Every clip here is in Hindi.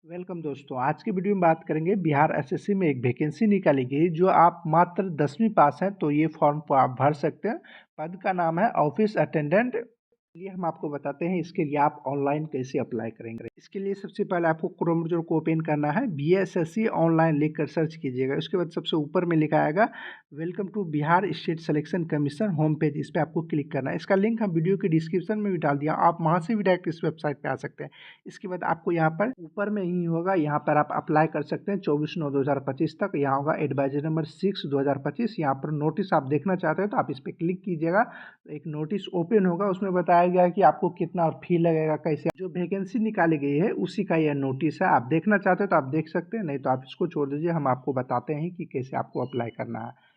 वेलकम दोस्तों। आज की वीडियो में बात करेंगे बिहार एसएससी में एक वैकेंसी निकाली गई जो आप मात्र 10वीं पास हैं तो ये फॉर्म को आप भर सकते हैं। पद का नाम है ऑफिस अटेंडेंट। चलिए हम आपको बताते हैं इसके लिए आप ऑनलाइन कैसे अप्लाई करेंगे। इसके लिए सबसे पहले आपको क्रोम ब्राउज़र को ओपन करना है, बीएसएससी ऑनलाइन लिखकर सर्च कीजिएगा। उसके बाद सबसे ऊपर में लिखा आएगा welcome to Bihar state selection commission home page. इस पर आपको क्लिक करना है। इसका लिंक हम वीडियो के डिस्क्रिप्शन में भी डाल दिया, आप वहाँ से भी डायरेक्ट इस वेबसाइट पे आ सकते हैं। इसके बाद आपको यहाँ पर ऊपर में ही होगा, यहाँ पर आप अप्लाई कर सकते हैं 24/9/2025 तक। यहाँ होगा एडवाइजरी नंबर 6/2025। यहाँ पर नोटिस आप देखना चाहते हैं तो आप इस पर क्लिक कीजिएगा, तो एक नोटिस ओपन होगा। उसमें बताया गया है कि आपको कितना और फी लगेगा, कैसे जो वैकेंसी निकाली गई है उसी का यह नोटिस है। आप देखना चाहते हैं तो आप देख सकते हैं, नहीं तो आप इसको छोड़ दीजिए। हम आपको बताते हैं कि कैसे आपको अप्लाई करना है।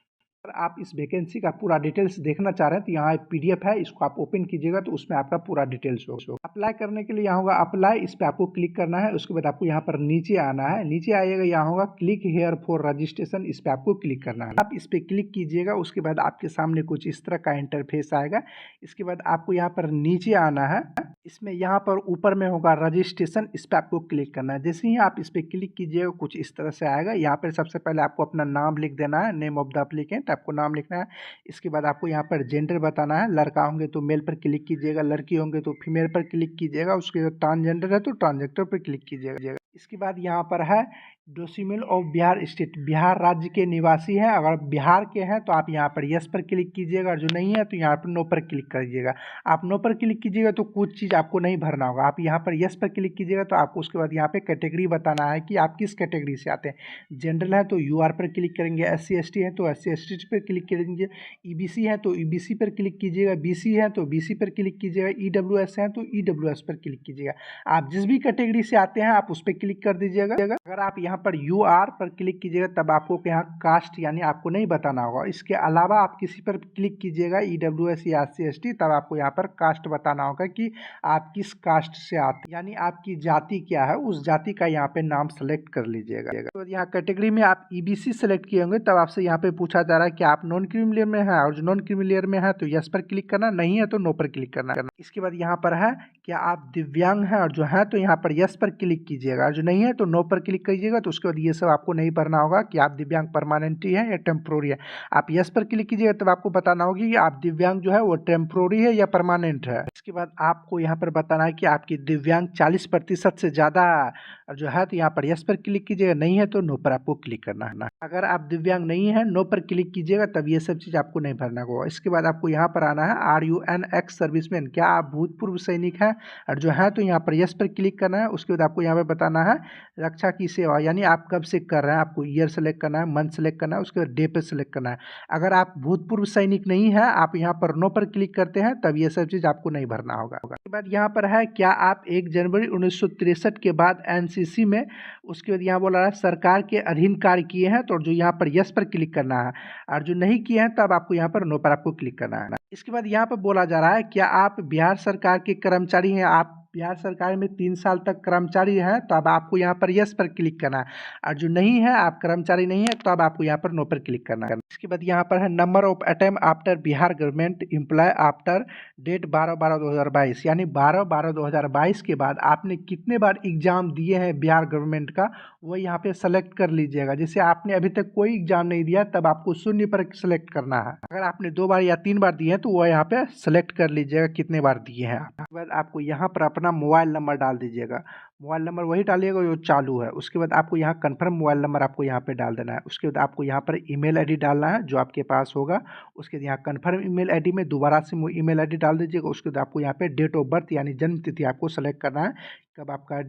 अगर आप इस वैकेंसी का पूरा डिटेल्स देखना चाह रहे हैं तो यहाँ एक पीडीएफ है, इसको आप ओपन कीजिएगा तो उसमें आपका पूरा डिटेल्स होगा। अप्लाई करने के लिए यहाँ होगा अप्लाई, इस पर आपको क्लिक करना है। उसके बाद आपको यहाँ पर नीचे आना है, नीचे आइएगा, यहाँ होगा क्लिक हेयर फॉर रजिस्ट्रेशन। इस पर आपको क्लिक करना है। आप इस पर क्लिक कीजिएगा, उसके बाद आपके सामने कुछ इस तरह का इंटरफेस आएगा। इसके बाद आपको यहाँ पर नीचे आना है, इसमें यहाँ पर ऊपर में होगा रजिस्ट्रेशन, इस पर आपको क्लिक करना है। जैसे ही आप इस पर क्लिक कीजिएगा कुछ इस तरह से आएगा। यहाँ पर सबसे पहले आपको अपना नाम लिख देना है, नेम ऑफ द एप्लीकेंट आपको नाम लिखना है। इसके बाद आपको यहाँ पर जेंडर बताना है, लड़का होंगे तो मेल पर क्लिक कीजिएगा, लड़की होंगे तो फीमेल पर क्लिक कीजिएगा। उसके बाद ट्रांसजेंडर है तो ट्रांसजेंडर पर क्लिक कीजिएगा। इसके बाद यहाँ पर है डोसिमिल ऑफ बिहार स्टेट, बिहार राज्य के निवासी हैं। अगर बिहार के हैं तो आप यहाँ पर यस पर क्लिक कीजिएगा, और जो नहीं है तो यहाँ पर नो पर क्लिक करिएगा। आप नो पर क्लिक कीजिएगा तो कुछ चीज़ आपको नहीं भरना होगा। आप यहाँ पर यस पर क्लिक कीजिएगा तो आपको उसके बाद यहाँ पे कैटेगरी बताना है कि आप किस कैटेगरी से आते हैं। जनरल है तो यूआर पर क्लिक करेंगे, SC ST है तो SC ST पर क्लिक करेंगे, EBC है तो EBC पर क्लिक कीजिएगा, BC है तो BC पर क्लिक कीजिएगा, EWS है तो EWS पर क्लिक कीजिएगा। आप जिस भी कैटेगरी से आते हैं आप उस पर क्लिक कर दीजिएगा। अगर आप यहाँ पर UR पर क्लिक कीजिएगा तब आपको यहाँ कास्ट यानी आपको नहीं बताना होगा। इसके अलावा आप किसी पर क्लिक कीजिएगा EWS या SC ST, तब आपको यहाँ पर कास्ट बताना होगा कि आप किस कास्ट से आते हैं, यानी आपकी जाति क्या है, उस जाति का यहाँ पे नाम सेलेक्ट कर लीजिएगा। तो यहाँ कैटेगरी में आप EBC सेलेक्ट किए होंगे तब आपसे यहाँ पे पूछा जा रहा है कि आप नॉन क्रीमी में है, और जो नॉन क्रीमी में है तो यस पर क्लिक करना, नहीं है तो नो पर क्लिक करना। इसके बाद यहाँ पर है क्या आप दिव्यांग हैं, और जो है तो यहाँ पर यस पर क्लिक कीजिएगा, और जो नहीं है तो नो पर क्लिक कीजिएगा। तो उसके बाद ये सब आपको नहीं भरना होगा कि आप दिव्यांग परमानेंटली है या टेम्प्रोरी है। आप यस पर क्लिक कीजिएगा तब आपको बताना होगी कि आप दिव्यांग जो है वो टेम्प्रोरी है या परमानेंट है। इसके बाद आपको यहाँ पर बताना है कि आपकी दिव्यांग 40% से ज़्यादा है, और जो है तो यहाँ पर यस पर क्लिक कीजिएगा, नहीं है तो नो पर आपको क्लिक करना है ना। अगर आप दिव्यांग नहीं है, नो पर क्लिक कीजिएगा, तब ये सब चीज़ आपको नहीं भरना होगा। इसके बाद आपको यहाँ पर आना है RUN एक्स सर्विसमैन, क्या आप भूतपूर्व सैनिक हैं, और जो है तो यहाँ पर यस पर क्लिक करना है। उसके बाद आपको यहाँ पर बताना है रक्षा की सेवा, यानी आप कब से कर रहे हैं, आपको ईयर सेलेक्ट करना है, मंथ सेलेक्ट करना है, उसके बाद डे पे सेलेक्ट करना है। अगर आप भूतपूर्व सैनिक नहीं है, आप यहाँ पर नो पर क्लिक करते हैं, तब ये सब चीज़ आपको नहीं भरना होगा। उसके बाद यहाँ पर है क्या आप 1 जनवरी 1963 के बाद NCC में, उसके बाद यहाँ बोला है सरकार के अधीन कार्य किए हैं, तो जो यहाँ पर यस पर क्लिक करना है, और जो नहीं किए हैं तब आपको यहाँ पर नो पर आपको क्लिक करना है। इसके बाद यहाँ पर बोला जा रहा है क्या आप बिहार सरकार के कर्मचारी हैं, आप बिहार सरकार में 3 साल तक कर्मचारी हैं, तो अब आपको यहाँ पर यस पर क्लिक करना है, और जो नहीं है आप कर्मचारी नहीं है तो अब आपको यहाँ पर नो पर क्लिक करना है। इसके बाद यहाँ पर है number of attempt after Bihar government employ after date 12/12/2022, यानी 12/12/2022 के बाद आपने कितने बार एग्जाम दिए हैं बिहार गवर्नमेंट का, वो यहाँ पे सेलेक्ट कर लीजिएगा। जैसे आपने अभी तक कोई एग्जाम नहीं दिया तब आपको 0 पर सेलेक्ट करना है। अगर आपने 2 बार या 3 बार दिए हैं तो वो यहाँ पे सेलेक्ट कर लीजिएगा कितने बार दिए हैं। उसके बाद आपको यहाँ पर अपना मोबाइल नंबर डाल दीजिएगा, मोबाइल नंबर वही डालिएगा जो चालू है। उसके बाद आपको यहाँ कन्फर्म मोबाइल नंबर आपको यहाँ पे डाल देना है। उसके बाद आपको यहाँ पर ईमेल आईडी डालना है जो आपके पास होगा। उसके बाद यहाँ कन्फर्म ईमेल आईडी में दोबारा से ईमेल आईडी डाल दीजिएगा। उसके बाद आपको यहाँ पे डेट ऑफ बर्थ यानी जन्म तिथि आपको सेलेक्ट करना है, कब आपका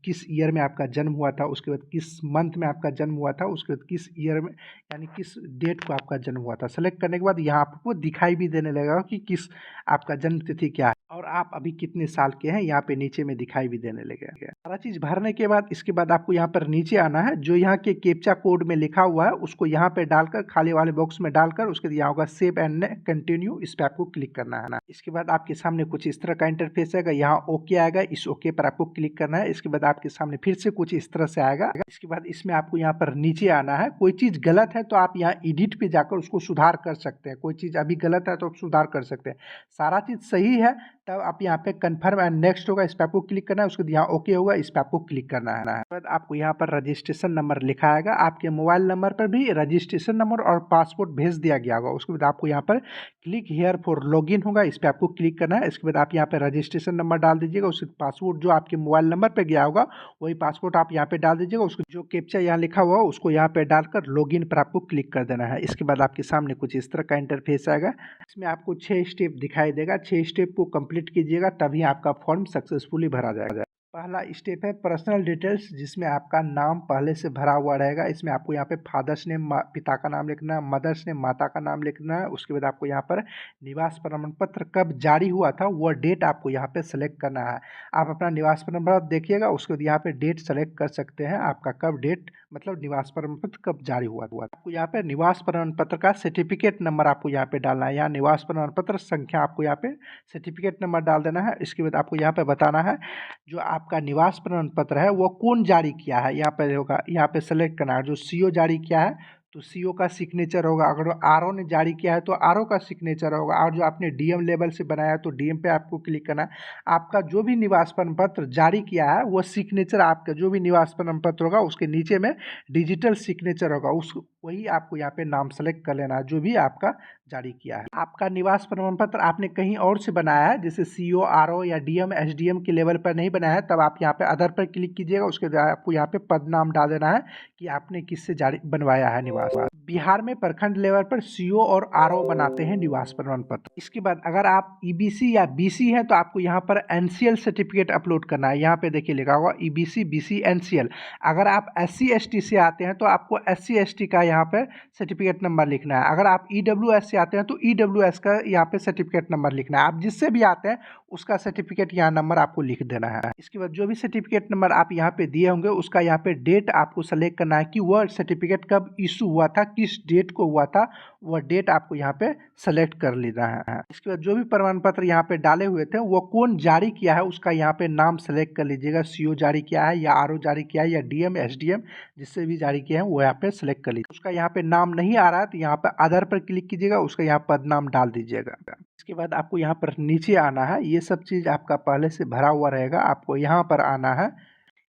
किस ईयर में आपका जन्म हुआ था, उसके बाद किस मंथ में आपका जन्म हुआ था, उसके बाद किस ईयर में यानी किस डेट को आपका जन्म हुआ था। सेलेक्ट करने के बाद यहाँ आपको दिखाई भी देने लगेगा कि किस आपका जन्म तिथि क्या है और आप अभी कितने साल के हैं, यहाँ पे नीचे में दिखाई भी देने लगेगा। सारा चीज़ भरने के बाद इसके बाद आपको यहाँ पर नीचे आना है, जो यहाँ के कैप्चा कोड में लिखा हुआ है उसको यहाँ पे डालकर खाली वाले बॉक्स में डालकर उसके बाद यहाँ होगा सेव एंड कंटिन्यू, इस पर आपको क्लिक करना है ना। इसके बाद आपके सामने कुछ इस तरह का इंटरफेस आएगा, यहाँ ओके आएगा, इस ओके पर आपको क्लिक करना है। इसके बाद आपके सामने फिर से कुछ इस तरह से आएगा। इसके बाद इसमें आपको यहाँ पर नीचे आना है, कोई चीज़ गलत है तो आप यहाँ एडिट पे जाकर उसको सुधार कर सकते हैं। कोई चीज़ अभी गलत है तो आप सुधार कर सकते हैं। सारा चीज़ सही है तब आप यहाँ पे कन्फर्म एंड नेक्स्ट होगा, इस पर आपको क्लिक करना है। उसके बाद यहाँ ओके होगा, इस पर आपको क्लिक करना है। उसके बाद आपको यहाँ पर रजिस्ट्रेशन नंबर लिखा आएगा, आपके मोबाइल नंबर पर भी रजिस्ट्रेशन नंबर और पासपोर्ट भेज दिया गया होगा। उसके बाद आपको यहाँ पर क्लिक हियर फॉर लॉगिन होगा, इस पर आपको क्लिक करना है। इसके बाद आप यहाँ पे रजिस्ट्रेशन नंबर डाल दीजिएगा, उसके पासपोर्ट जो आपके मोबाइल नंबर पे गया होगा वही पासपोर्ट आप यहाँ पे डाल दीजिएगा। उसको जो कैप्चा यहाँ लिखा हुआ उसको यहाँ पे डालकर लॉगिन पर आपको क्लिक कर देना है। इसके बाद आपके सामने कुछ इस तरह का इंटरफेस आएगा। इसमें आपको 6 स्टेप दिखाई देगा, 6 स्टेप को कंप्लीट कीजिएगा तभी आपका फॉर्म सक्सेसफुली भरा जाएगा। पहला स्टेप है पर्सनल डिटेल्स, जिसमें आपका नाम पहले से भरा हुआ रहेगा। इसमें आपको यहाँ पे फादर्स नेम पिता का नाम लिखना है, मदर्स नेम माता का नाम लिखना है। उसके बाद आपको यहाँ पर निवास प्रमाण पत्र कब जारी हुआ था वह डेट आपको यहाँ पे सेलेक्ट करना है। आप अपना निवास प्रमाण पत्र देखिएगा, उसके बाद यहाँ पे डेट सेलेक्ट कर सकते हैं, आपका कब डेट मतलब निवास प्रमाण पत्र कब जारी हुआ। आपको यहाँ पे निवास प्रमाण पत्र का सर्टिफिकेट नंबर आपको यहाँ पे डालना है। यहाँ निवास प्रमाण पत्र संख्या आपको यहाँ पे सर्टिफिकेट नंबर डाल देना है। इसके बाद आपको यहाँ पे बताना है जो आपका निवास प्रमाण पत्र है वो कौन जारी किया है, यहाँ पे होगा, यहाँ पे सेलेक्ट करना है। जो सीओ जारी किया है तो सीओ का सिग्नेचर होगा, अगर आरओ ने जारी किया है तो आरओ का सिग्नेचर होगा, और जो आपने डीएम लेवल से बनाया है तो डीएम पे आपको क्लिक करना है। आपका जो भी निवास प्रमाण पत्र जारी किया है वो सिग्नेचर आपका जो भी निवास प्रमाण पत्र होगा उसके नीचे में डिजिटल सिग्नेचर होगा, उस वही आपको यहाँ पे नाम सेलेक्ट कर लेना है जो भी आपका जारी किया है। आपका निवास प्रमाण पत्र आपने कहीं और से बनाया है, जैसे सीओ आरओ या डीएम एसडीएम के लेवल पर नहीं बनाया है, तब आप यहाँ पे अदर पर क्लिक कीजिएगा। उसके बाद आपको यहाँ पे पद नाम डाल देना है कि आपने किससे जारी बनवाया है निवास। बिहार में प्रखंड लेवल पर सीओ और आरओ बनाते हैं निवास प्रमाण पत्र। इसके बाद अगर आप ईबीसी या बीसी हैं तो आपको यहाँ पर एनसीएल सर्टिफिकेट अपलोड करना है। यहाँ पे देखिए लिखा हुआ ईबीसी बीसी एनसीएल। अगर आप एससी एसटी से आते हैं तो आपको एससी एसटी का यहाँ पर सर्टिफिकेट नंबर लिखना है। अगर आप ईडब्ल्यूएस से आते हैं तो ईडब्ल्यूएस का यहाँ पे सर्टिफिकेट नंबर लिखना है। आप जिससे भी आते हैं उसका सर्टिफिकेट यहाँ नंबर आपको लिख देना है। इसके बाद जो भी सर्टिफिकेट नंबर आप यहाँ पे दिए होंगे उसका यहाँ पे डेट आपको सेलेक्ट करना है कि वह सर्टिफिकेट कब इशू हुआ था, किस डेट को हुआ था, वह डेट आपको यहाँ पे सेलेक्ट कर लेना है। इसके बाद जो भी प्रमाण पत्र यहाँ पे डाले हुए थे वो कौन जारी किया है उसका यहाँ पे नाम सेलेक्ट कर लीजिएगा। सीओ जारी किया है या आरओ जारी किया है या डीएम एसडीएम जिससे भी जारी किया है वो यहाँ पे सेलेक्ट कर लीजिए। उसका यहाँ पे नाम नहीं आ रहा है तो यहाँ पे अदर पर क्लिक कीजिएगा, उसका यहाँ पद नाम डाल दीजिएगा। इसके बाद आपको यहाँ पर नीचे आना है, ये सब चीज़ आपका पहले से भरा हुआ रहेगा, आपको यहाँ पर आना है।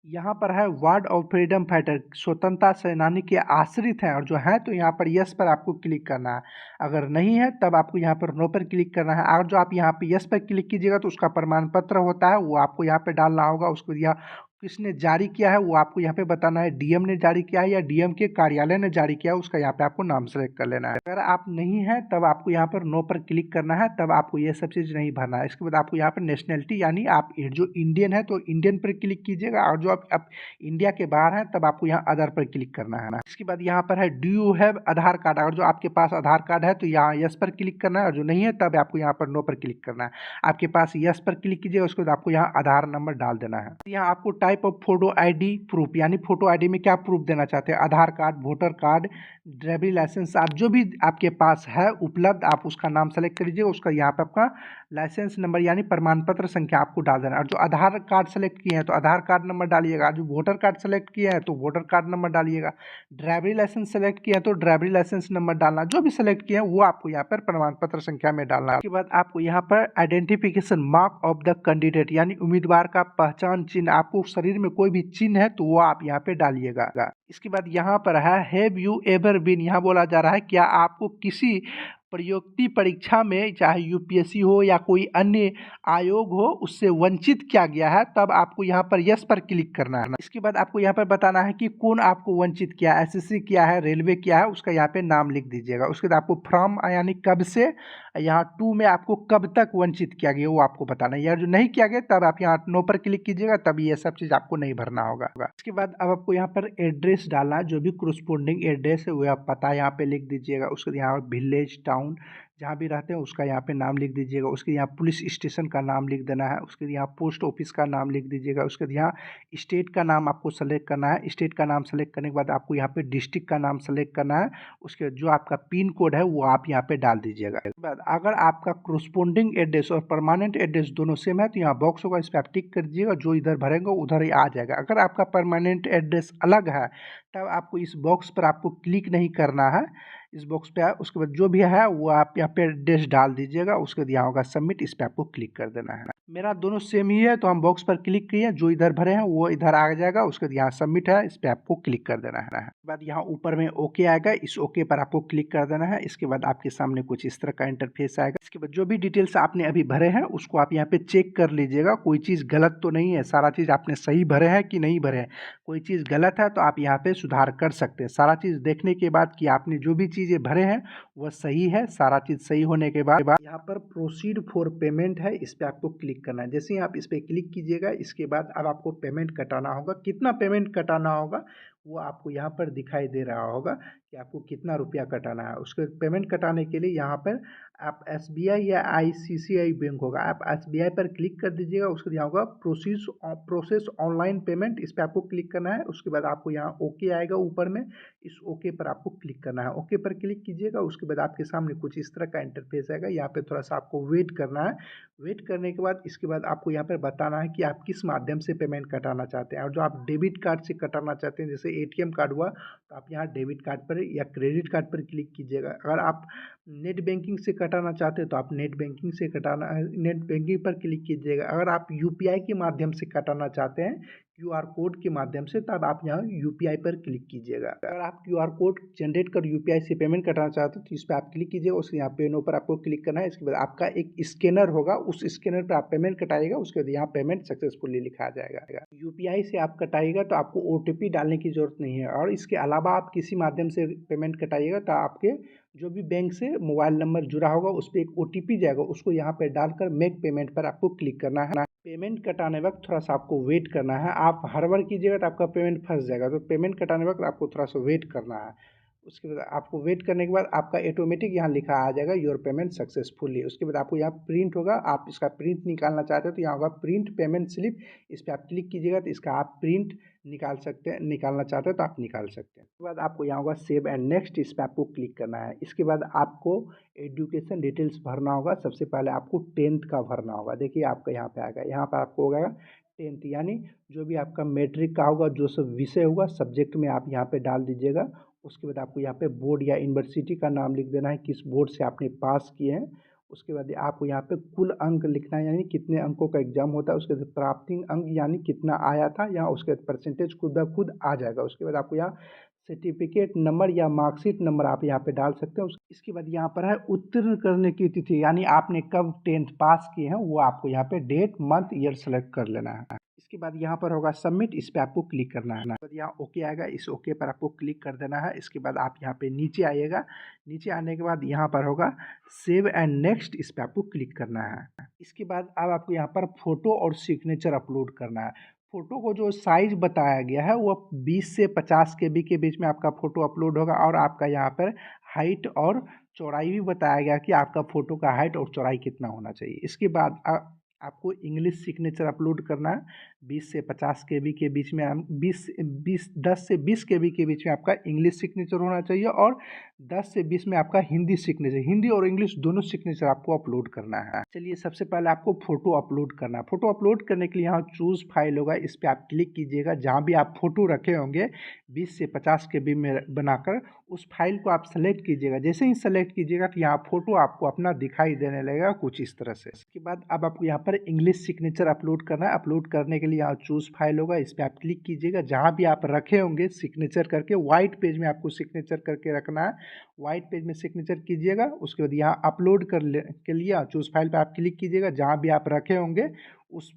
यहाँ पर है वार्ड ऑफ फ्रीडम फाइटर, स्वतंत्रता सेनानी के आश्रित हैं और जो है तो यहाँ पर यस पर आपको क्लिक करना है। अगर नहीं है तब आपको यहाँ पर नो पर क्लिक करना है। और जो आप यहाँ पे यस पर क्लिक कीजिएगा तो उसका प्रमाण पत्र होता है वो आपको यहाँ पे डालना होगा। उसको यहाँ किसने जारी किया है वो आपको यहाँ पे बताना है, डीएम ने जारी किया है या डीएम के कार्यालय ने जारी किया है, उसका यहाँ पे आपको नाम सेलेक्ट कर लेना है। अगर आप नहीं है तब आपको यहाँ पर नो पर क्लिक करना है, तब आपको ये सब चीज़ नहीं भरना है। इसके बाद आपको यहाँ पर नेशनलिटी यानी आप जो इंडियन है तो इंडियन पर क्लिक कीजिएगा, और जो आप इंडिया के बाहर हैं तब आपको यहाँ अदर पर क्लिक करना है ना। इसके बाद यहाँ पर है do you have Aadhaar card, अगर जो आपके पास आधार कार्ड है तो यहाँ यस पर क्लिक करना है, और जो नहीं है तब आपको यहाँ पर नो पर क्लिक करना है। आपके पास यस पर क्लिक कीजिएगा, उसके बाद आपको यहाँ आधार नंबर डाल देना है। यहाँ आपको type of photo ID proof, यानी फोटो आईडी में क्या प्रूफ देना चाहते हैं, Aadhaar card, voter card, driving licence, आप जो भी आपके पास है उपलब्ध आप उसका नाम सेलेक्ट कर लीजिएगा। उसका यहाँ पे आपका लाइसेंस नंबर यानी प्रमाण पत्र संख्या आपको डाल देना है। और जो आधार कार्ड सेलेक्ट किए हैं तो आधार कार्ड नंबर डालिएगा, जो वोटर कार्ड सेलेक्ट किए हैं तो वोटर कार्ड नंबर डालिएगा, ड्राइविंग लाइसेंस सेलेक्ट किए हैं तो ड्राइविंग लाइसेंस नंबर डालना, जो भी सेलेक्ट किए हैं वो आपको यहाँ पर प्रमाण पत्र संख्या में डालना है। उसके बाद आपको यहाँ पर identification mark of the candidate यानी उम्मीदवार का पहचान चिन्ह, आपको शरीर में कोई भी चिन्ह है तो वो आप यहाँ पे डालिएगा। इसके बाद यहाँ पर है हैव यू एवर बीन, यहाँ बोला जा रहा है क्या आपको किसी प्रतियोगी परीक्षा में चाहे यूपीएससी हो या कोई अन्य आयोग हो उससे वंचित किया गया है, तब आपको यहाँ पर यस पर क्लिक करना है। इसके बाद आपको यहाँ पर बताना है कि कौन आपको वंचित किया है, एसएससी किया है, रेलवे किया है, उसका यहाँ पे नाम लिख दीजिएगा। उसके बाद आपको फ्रॉम यानी कब से, यहाँ टू में आपको कब तक वंचित किया गया वो आपको बताना है। यार जो नहीं किया गया तब आप यहाँ नो पर क्लिक कीजिएगा, तब ये सब चीज़ आपको नहीं भरना होगा। इसके बाद अब आपको यहाँ पर एड्रेस डालना है, जो भी कोरस्पोंडिंग एड्रेस है वो आप पता यहाँ पे लिख दीजिएगा। उसके यहाँ विलेज टाउन जहाँ भी रहते हैं उसका यहाँ पे नाम लिख दीजिएगा। उसके यहाँ पुलिस स्टेशन का नाम लिख देना है। उसके यहाँ पोस्ट ऑफिस का नाम लिख दीजिएगा। उसके यहाँ स्टेट का नाम आपको सेलेक्ट करना है। स्टेट का नाम सेलेक्ट करने के बाद आपको यहाँ पे डिस्ट्रिक्ट का नाम सेलेक्ट करना है। उसके जो आपका पिन कोड है वो आप यहाँ पे डाल दीजिएगा। इसके बाद अगर आपका कोरस्पोंडिंग एड्रेस और परमानेंट एड्रेस दोनों सेम है तो यहाँ बॉक्स होगा, इस पर आप टिक कर दीजिएगा, जो इधर भरेंगे उधर ही आ जाएगा। अगर आपका परमानेंट एड्रेस अलग है तब आपको इस बॉक्स पर आपको क्लिक नहीं करना है, इस बॉक्स पे आए, उसके बाद जो भी है वो आप यहाँ पे एड्रेस डाल दीजिएगा। उसके बाद यहाँ होगा सबमिट, इस पे आपको क्लिक कर देना है। मेरा दोनों सेम ही है तो हम बॉक्स पर क्लिक किए, जो इधर भरे हैं वो इधर आ जाएगा। उसके बाद यहाँ सबमिट है, इस पे आपको क्लिक कर देना है। बाद यहाँ ऊपर में ओके आएगा, इस ओके पर आपको क्लिक कर देना है। इसके बाद आपके सामने कुछ इस तरह का इंटरफेस आएगा। इसके बाद जो भी डिटेल्स आपने अभी भरे हैं उसको आप यहाँ पे चेक कर लीजिएगा, कोई चीज़ गलत तो नहीं है, सारा चीज़ आपने सही भरे हैं कि नहीं भरे हैं। कोई चीज़ गलत है तो आप यहाँ पे सुधार कर सकते हैं। सारा चीज़ देखने के बाद कि आपने जो भी चीज़ें भरे हैं वह सही है, सारा चीज़ सही होने के बाद यहाँ पर प्रोसीड फॉर पेमेंट है, इस पर आपको क्लिक करना है। जैसे ही आप इस पर क्लिक कीजिएगा, इसके बाद अब आपको पेमेंट कटाना होगा। कितना पेमेंट कटाना होगा वो आपको यहाँ पर दिखाई दे रहा होगा कि आपको कितना रुपया कटाना है। उसके पेमेंट कटाने के लिए यहाँ पर आप SBI या ICICI बैंक होगा, आप SBI पर क्लिक कर दीजिएगा। उसके यहाँ होगा प्रोसेस ऑनलाइन पेमेंट, इस पर आपको क्लिक करना है। उसके बाद आपको यहाँ ओके आएगा ऊपर में, इस ओके पर आपको क्लिक करना है। ओके पर क्लिक कीजिएगा, उसके बाद आपके सामने कुछ इस तरह का इंटरफेस आएगा। यहाँ पे थोड़ा सा आपको वेट करना है। वेट करने के बाद इसके बाद आपको यहाँ पर बताना है कि आप किस माध्यम से पेमेंट कटाना चाहते हैं। और जो आप डेबिट कार्ड से कटाना चाहते हैं, जैसे ATM कार्ड हुआ, तो आप यहाँ डेबिट कार्ड पर या क्रेडिट कार्ड पर क्लिक कीजिएगा। अगर आप नेट बैंकिंग से कटाना चाहते हैं तो आप नेट बैंकिंग से कटाना, नेट बैंकिंग पर क्लिक कीजिएगा। अगर आप UPI के माध्यम से कटाना चाहते हैं, QR कोड के माध्यम से, तब आप यहाँ UPI पर क्लिक कीजिएगा। अगर आप QR कोड जनरेट कर UPI से पेमेंट करना चाहते हो तो इस पर आप क्लिक कीजिएगा। उसके यहाँ पे नो पर आपको क्लिक करना है। इसके बाद आपका एक स्कैनर होगा, उस स्कैनर पर आप पेमेंट कटाइएगा। उसके बाद यहाँ पेमेंट सक्सेसफुली लिखा आ जाएगा। UPI से आप कटाइएगा तो आपको OTP डालने की जरूरत नहीं है। और इसके अलावा आप किसी माध्यम से पेमेंट कटाइएगा तो आपके जो भी बैंक से मोबाइल नंबर जुड़ा होगा उस पर एक OTP जाएगा, उसको यहाँ पे डालकर मेक पेमेंट पर आपको क्लिक करना है। पेमेंट कटाने वक्त थोड़ा सा आपको वेट करना है। आप हर बार कीजिएगा तो आपका पेमेंट फंस जाएगा, तो पेमेंट कटाने वक्त आपको थोड़ा सा वेट करना है। उसके बाद आपको वेट करने के बाद आपका ऑटोमेटिक यहाँ लिखा आ जाएगा योर पेमेंट सक्सेसफुली। उसके बाद आपको यहाँ प्रिंट होगा, आप इसका प्रिंट निकालना चाहते हो तो यहाँ होगा प्रिंट पेमेंट स्लिप, इस पर आप क्लिक कीजिएगा तो इसका आप प्रिंट निकाल सकते हैं, निकालना चाहते हो तो आप निकाल सकते हैं। उसके बाद आपको यहाँ होगा सेव एंड नेक्स्ट, इस पर आपको क्लिक करना है। इसके बाद आपको एजुकेशन डिटेल्स भरना होगा। सबसे पहले आपको 10th का भरना होगा। देखिए आपका यहाँ पे आएगा, यहाँ पर आपको होगा 10th, यानी जो भी आपका मैट्रिक का होगा, जो सब विषय होगा सब्जेक्ट में आप यहाँ पे डाल दीजिएगा। उसके बाद आपको यहाँ पे बोर्ड या यूनिवर्सिटी का नाम लिख देना है, किस बोर्ड से आपने पास किए हैं। उसके बाद आपको यहाँ पे कुल अंक लिखना है, यानी कितने अंकों का एग्जाम होता है। उसके बाद प्राप्ति अंक यानी कितना आया था, यहाँ उसके बाद परसेंटेज खुद ब खुद आ जाएगा। उसके बाद आपको यहाँ सर्टिफिकेट नंबर या मार्कशीट नंबर आप यहाँ पे डाल सकते हैं। इसके बाद यहाँ पर है उत्तीर्ण करने की तिथि, यानी आपने कब 10th पास किए हैं वो आपको यहाँ पे डेट मंथ ईयर सेलेक्ट कर लेना है। इसके बाद यहाँ पर होगा सबमिट, इस पे आपको क्लिक करना है। बाद यहाँ ओके आएगा, इस ओके पर आपको क्लिक कर देना है। इसके बाद आप यहाँ पे नीचे आइएगा, नीचे आने के बाद यहाँ पर होगा सेव एंड नेक्स्ट, इस पे आपको क्लिक करना है। इसके बाद अब आपको यहाँ पर फोटो और सिग्नेचर अपलोड करना है। फ़ोटो को जो साइज़ बताया गया है वो 20 से 50 KB के बीच में आपका फ़ोटो अपलोड होगा। और आपका यहाँ पर हाइट और चौड़ाई भी बताया गया कि आपका फ़ोटो का हाइट और चौड़ाई कितना होना चाहिए। इसके बाद आपको इंग्लिश सिग्नेचर अपलोड करना है। 20 से 50 KB के बीच में, हम 10 से 20 KB के बीच में आपका इंग्लिश सिग्नेचर होना चाहिए। और 10 से 20 में आपका हिंदी सिग्नेचर, हिंदी और इंग्लिश दोनों सिग्नेचर आपको अपलोड करना है। चलिए सबसे पहले आपको फ़ोटो अपलोड करना है। फ़ोटो अपलोड करने के लिए यहाँ चूज़ फाइल होगा, इस पर आप क्लिक कीजिएगा। जहाँ भी आप फ़ोटो रखे होंगे 20 से 50 KB में बनाकर, उस फाइल को आप सेलेक्ट कीजिएगा। जैसे ही सेलेक्ट कीजिएगा तो यहाँ फ़ोटो आपको अपना दिखाई देने लगेगा कुछ इस तरह से। इसके बाद अब आपको यहाँ पर इंग्लिश सिग्नेचर अपलोड करना है। अपलोड करने के लिए यहाँ चूज़ फाइल होगा, इस पर आप क्लिक कीजिएगा। जहाँ भी आप रखे होंगे सिग्नेचर करके, वाइट पेज में आपको सिग्नेचर करके रखना है। वाइट पेज में सिग्नेचर कीजिएगा। उसके बाद यहाँ अपलोड के लिए चूज़ फाइल पर आप क्लिक कीजिएगा। जहाँ भी आप रखे होंगे उस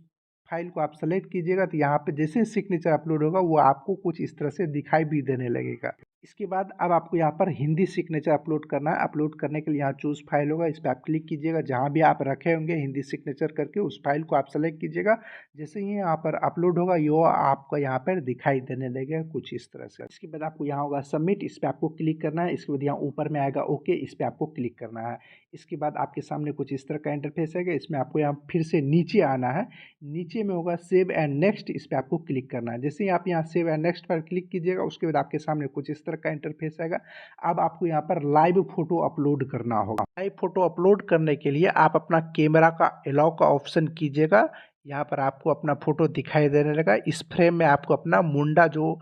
फाइल को आप सेलेक्ट कीजिएगा। तो यहाँ पे जैसे सिग्नेचर अपलोड होगा वो आपको कुछ इस तरह से दिखाई भी देने लगेगा। इसके बाद अब आपको यहाँ पर हिंदी सिग्नेचर अपलोड करना है। अपलोड करने के लिए यहाँ चूज़ फाइल होगा, इस पर आप क्लिक कीजिएगा। जहाँ भी आप रखे होंगे हिंदी सिग्नेचर करके उस फाइल को आप सेलेक्ट कीजिएगा। जैसे ही यहाँ पर अपलोड होगा यो आपको यहाँ पर दिखाई देने लगेगा कुछ इस तरह से। इसके बाद आपको यहाँ होगा सबमिट, इस पर आपको क्लिक करना है। इसके बाद यहाँ ऊपर में आएगा ओके, इस पर आपको क्लिक करना है। इसके बाद आपके सामने कुछ इस तरह का इंटरफेस है। इसमें आपको यहाँ फिर से नीचे आना है। नीचे में होगा सेव एंड नेक्स्ट, इस पर आपको क्लिक करना है। जैसे ही आप यहाँ सेव एंड नेक्स्ट पर क्लिक कीजिएगा उसके बाद आपके सामने कुछ इस तरह का इंटरफेस आएगा। अब आपको यहाँ पर लाइव फोटो अपलोड करना होगा। लाइव फोटो अपलोड करने के लिए आप अपना कैमरा का अलाउ का ऑप्शन कीजिएगा। यहाँ पर आपको अपना फोटो दिखाई देने लगा। इस फ्रेम में आपको अपना मुंडा जो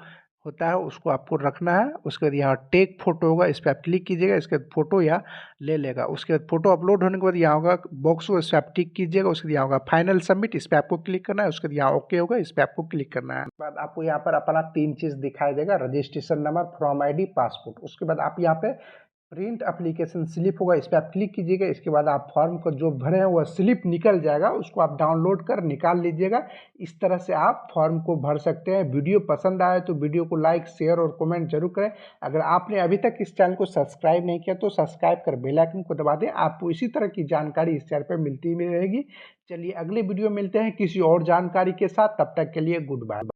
होता है उसको आपको रखना है। उसके बाद यहाँ टेक फोटो होगा, इस पर आप क्लिक कीजिएगा, इसके बाद फोटो या ले लेगा। उसके बाद फोटो अपलोड होने के बाद यहाँ होगा बॉक्स को, इस पर आप टिक कीजिएगा। उसके बाद यहाँ होगा फाइनल सबमिट, इस पर आपको क्लिक करना है। उसके बाद यहाँ ओके होगा, इस पर आपको क्लिक करना है। उसके बाद आपको यहाँ पर अपना 3 चीज़ दिखाई देगा, registration number, form ID, passport. उसके बाद आप यहाँ पे प्रिंट एप्लीकेशन स्लिप होगा, इस पर आप क्लिक कीजिएगा। इसके बाद आप फॉर्म को जो भरे हैं वह स्लिप निकल जाएगा, उसको आप डाउनलोड कर निकाल लीजिएगा। इस तरह से आप फॉर्म को भर सकते हैं। वीडियो पसंद आए तो वीडियो को लाइक, शेयर और कमेंट जरूर करें। अगर आपने अभी तक इस चैनल को सब्सक्राइब नहीं किया तो सब्सक्राइब कर बेल आइकन को दबा दें। आपको इसी तरह की जानकारी इस चैनल पर मिलती रहेगी। चलिए अगले वीडियो मिलते हैं किसी और जानकारी के साथ, तब तक के लिए गुड बाय।